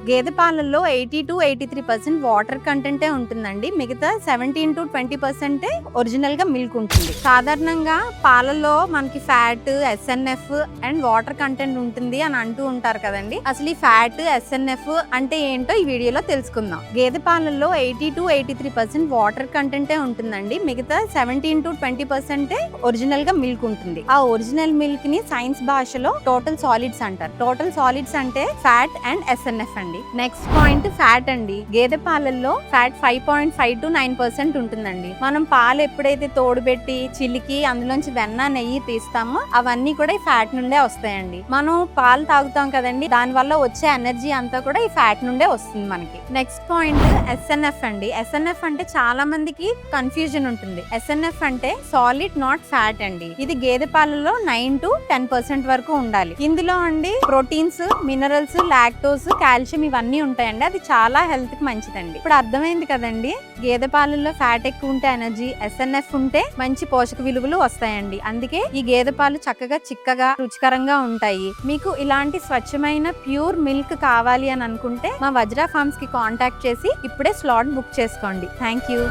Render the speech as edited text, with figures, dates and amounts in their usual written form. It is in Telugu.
గేదె పాలల్లో 80 to 83% వాటర్ కంటెంటే ఉంటుందండి. మిగతా 17 to 20% ఒరిజినల్ గా మిల్క్ ఉంటుంది. సాధారణంగా పాలల్లో మనకి fat, SNF and water content ఉంటుంది అని అంటూ ఉంటారు కదండి. అసలు ఈ ఫ్యాట్, SNF అంటే ఏంటో ఈ వీడియోలో తెలుసుకుందాం. గేదె పాలల్లో 80 to 83% వాటర్ కంటెంటే ఉంటుందండి. మిగతా 17 to 20% ఒరిజినల్ గా మిల్క్ ఉంటుంది. ఆ ఒరిజినల్ మిల్క్ ని సైన్స్ భాషలో టోటల్ సాలిడ్స్ అంటారు. టోటల్ సాలిడ్స్ అంటే ఫ్యాట్ అండ్ SNF అండి. నెక్స్ట్ పాయింట్ ఫ్యాట్ అండి. గేదె పాలల్లో ఫ్యాట్ 5.5 to 9% ఉంటుందండి. మనం పాలు ఎప్పుడైతే తోడుబెట్టి చిలికి అందులోంచి వెన్న, నెయ్యి తీస్తామో అవన్నీ కూడా ఈ ఫ్యాట్ నుండే వస్తాయండి. మనం పాలు తాగుతాం కదండి, దాని వల్ల వచ్చే ఎనర్జీ అంతా కూడా ఈ ఫ్యాట్ నుండే వస్తుంది మనకి. నెక్స్ట్ పాయింట్ SNF అండి. SNF అంటే చాలా మందికి కన్ఫ్యూజన్ ఉంటుంది. SNF అంటే సాలిడ్ నాట్ ఫ్యాట్ అండి. ఇది గేదె పాలలో 9 to 10% వరకు ఉండాలి. ఇందులో అండి ప్రోటీన్స్, మినరల్స్, లాక్టోస్, కాల్షియం ఇవన్నీ ఉంటాయండి. అది చాలా హెల్త్ కి మంచిదండి. ఇప్పుడు అర్థమైంది కదండి, గేదె పాలల్లో ఫ్యాట్ ఎక్కువ ఉంటే ఎనర్జీ, SNF ఉంటే మంచి పోషక విలువలు వస్తాయండి. అందుకే ఈ గేదె పాలు చక్కగా చిక్కగా రుచికరంగా ఉంటాయి. మీకు ఇలాంటి స్వచ్ఛమైన ప్యూర్ మిల్క్ కావాలి అని అనుకుంటే మా వజ్రా ఫార్మ్స్ కి కాంటాక్ట్ చేసి ఇప్పుడే స్లాట్ బుక్ చేసుకోండి. Thank you.